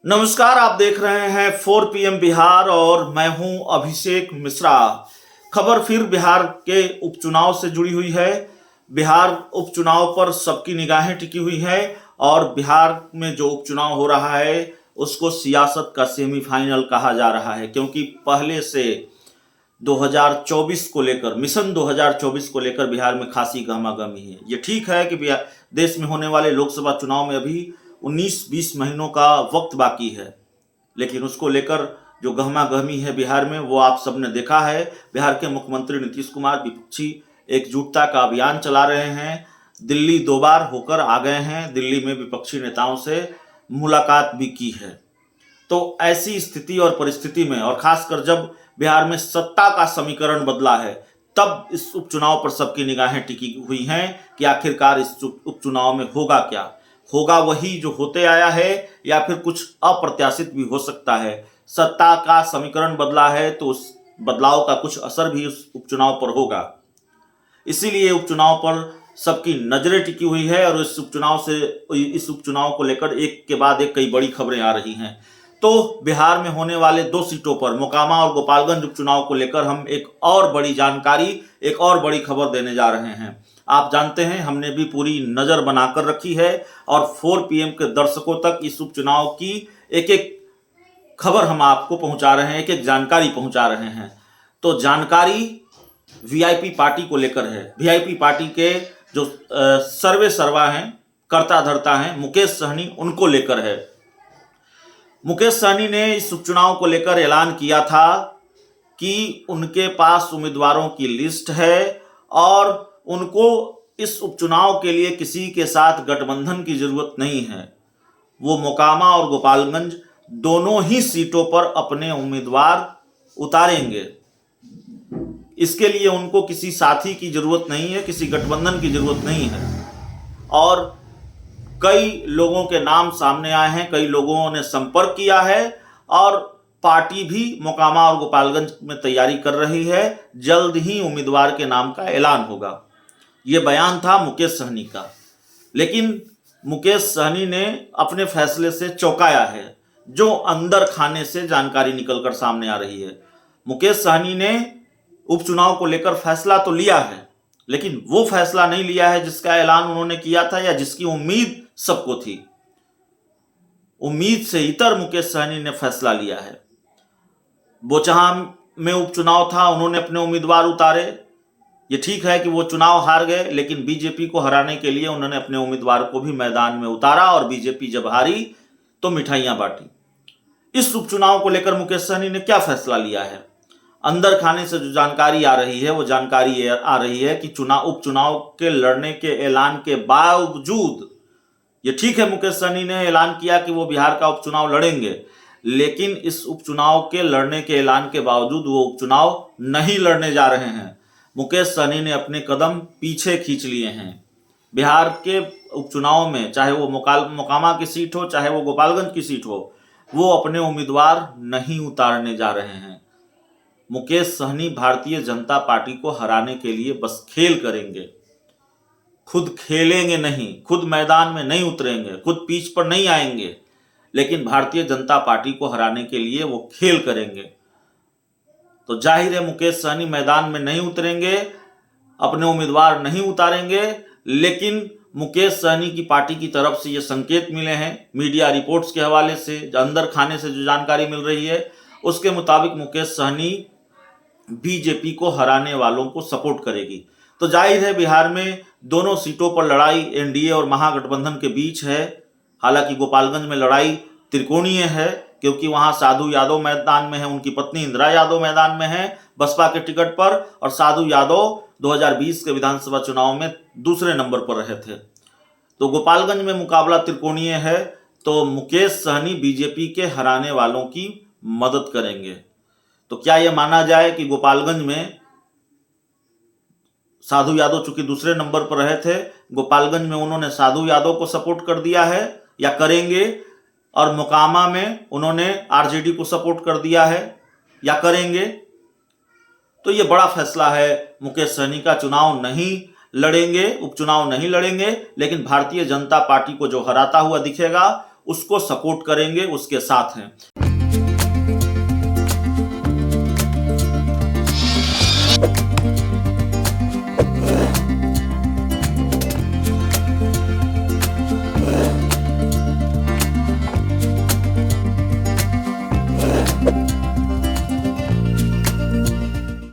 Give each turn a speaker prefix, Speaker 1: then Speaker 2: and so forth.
Speaker 1: नमस्कार, आप देख रहे हैं 4 PM बिहार और मैं हूं अभिषेक मिश्रा। खबर फिर बिहार के उपचुनाव से जुड़ी हुई है। बिहार उपचुनाव पर सबकी निगाहें टिकी हुई है और बिहार में जो उपचुनाव हो रहा है उसको सियासत का सेमीफाइनल कहा जा रहा है, क्योंकि पहले से 2024 को लेकर, मिशन 2024 को लेकर बिहार में खासी गहमागहमी है। ये ठीक है कि देश में होने वाले लोकसभा चुनाव में अभी 19-20 महीनों का वक्त बाकी है, लेकिन उसको लेकर जो गहमागहमी है बिहार में वो आप सबने देखा है। बिहार के मुख्यमंत्री नीतीश कुमार विपक्षी एकजुटता का अभियान चला रहे हैं। दिल्ली 2 बार होकर आ गए हैं, दिल्ली में विपक्षी नेताओं से मुलाकात भी की है। तो ऐसी स्थिति और परिस्थिति में, और खासकर जब बिहार में सत्ता का समीकरण बदला है, तब इस उपचुनाव पर सबकी निगाहें टिकी हुई हैं कि आखिरकार इस उपचुनाव में होगा क्या। होगा वही जो होते आया है या फिर कुछ अप्रत्याशित भी हो सकता है। सत्ता का समीकरण बदला है तो उस बदलाव का कुछ असर भी उस उपचुनाव पर होगा। इसीलिए उपचुनाव पर सबकी नजरें टिकी हुई है और इस उपचुनाव को लेकर एक के बाद एक कई बड़ी खबरें आ रही हैं। तो बिहार में होने वाले 2 सीटों पर, मोकामा और गोपालगंज उपचुनाव को लेकर हम एक और बड़ी जानकारी, एक और बड़ी खबर देने जा रहे हैं। आप जानते हैं हमने भी पूरी नजर बनाकर रखी है और 4 PM के दर्शकों तक इस उपचुनाव की एक एक खबर हम आपको पहुंचा रहे हैं, एक एक जानकारी पहुंचा रहे हैं। तो जानकारी वीआईपी पार्टी को लेकर है। वीआईपी पार्टी के जो सर्वे सर्वा हैं, कर्ता धर्ता हैं, मुकेश सहनी, उनको लेकर है। मुकेश सहनी ने इस उपचुनाव को लेकर ऐलान किया था कि उनके पास उम्मीदवारों की लिस्ट है और उनको इस उपचुनाव के लिए किसी के साथ गठबंधन की जरूरत नहीं है। वो मोकामा और गोपालगंज दोनों ही सीटों पर अपने उम्मीदवार उतारेंगे। इसके लिए उनको किसी साथी की जरूरत नहीं है, किसी गठबंधन की जरूरत नहीं है। और कई लोगों के नाम सामने आए हैं, कई लोगों ने संपर्क किया है और पार्टी भी मोकामा और गोपालगंज में तैयारी कर रही है। जल्द ही उम्मीदवार के नाम का ऐलान होगा। ये बयान था मुकेश सहनी का, लेकिन मुकेश सहनी ने अपने फैसले से चौंकाया है, जो अंदर खाने से जानकारी निकलकर सामने आ रही है। मुकेश सहनी ने उपचुनाव को लेकर फैसला तो लिया है, लेकिन वो फैसला नहीं लिया है जिसका ऐलान उन्होंने किया था या जिसकी उम्मीद सबको थी। उम्मीद से इतर मुकेश सहनी ने फैसला लिया है। बोचहां में उपचुनाव था, उन्होंने अपने उम्मीदवार उतारे। ये ठीक है कि वो चुनाव हार गए, लेकिन बीजेपी को हराने के लिए उन्होंने अपने उम्मीदवार को भी मैदान में उतारा और बीजेपी जब हारी तो मिठाइयां बांटी। इस उपचुनाव को लेकर मुकेश सहनी ने क्या फैसला लिया है? अंदर खाने से जो जानकारी आ रही है वो जानकारी आ रही है कि उपचुनाव के लड़ने के ऐलान के बावजूद, ये ठीक है मुकेश सहनी ने ऐलान किया कि वो बिहार का उपचुनाव लड़ेंगे, लेकिन इस उपचुनाव के लड़ने के ऐलान के बावजूद वो उपचुनाव नहीं लड़ने जा रहे हैं। मुकेश सहनी ने अपने कदम पीछे खींच लिए हैं। बिहार के उपचुनाव में, चाहे वो मोकामा की सीट हो, चाहे वो गोपालगंज की सीट हो, वो अपने उम्मीदवार नहीं उतारने जा रहे हैं। मुकेश सहनी भारतीय जनता पार्टी को हराने के लिए बस खेल करेंगे, खुद खेलेंगे नहीं, खुद मैदान में नहीं उतरेंगे, खुद पिच पर नहीं आएंगे, लेकिन भारतीय जनता पार्टी को हराने के लिए वो खेल करेंगे। तो जाहिर है मुकेश सहनी मैदान में नहीं उतरेंगे, अपने उम्मीदवार नहीं उतारेंगे, लेकिन मुकेश सहनी की पार्टी की तरफ से ये संकेत मिले हैं, मीडिया रिपोर्ट्स के हवाले से, अंदर खाने से जो जानकारी मिल रही है उसके मुताबिक मुकेश सहनी बीजेपी को हराने वालों को सपोर्ट करेगी। तो जाहिर है बिहार में दोनों सीटों पर लड़ाई एनडीए और महागठबंधन के बीच है। हालांकि गोपालगंज में लड़ाई त्रिकोणीय है, क्योंकि वहां साधु यादव मैदान में है, उनकी पत्नी इंदिरा यादव मैदान में है बसपा के टिकट पर, और साधु यादव 2020 के विधानसभा चुनाव में दूसरे नंबर पर रहे थे। तो गोपालगंज में मुकाबला त्रिकोणीय है। तो मुकेश सहनी बीजेपी के हराने वालों की मदद करेंगे। तो क्या यह माना जाए कि गोपालगंज में साधु यादव चूंकि दूसरे नंबर पर रहे थे, गोपालगंज में उन्होंने साधु यादव को सपोर्ट कर दिया है या करेंगे, और मोकामा में उन्होंने आरजेडी को सपोर्ट कर दिया है या करेंगे? तो ये बड़ा फैसला है। मुकेश सहनी का चुनाव नहीं लड़ेंगे, उपचुनाव नहीं लड़ेंगे, लेकिन भारतीय जनता पार्टी को जो हराता हुआ दिखेगा उसको सपोर्ट करेंगे, उसके साथ हैं।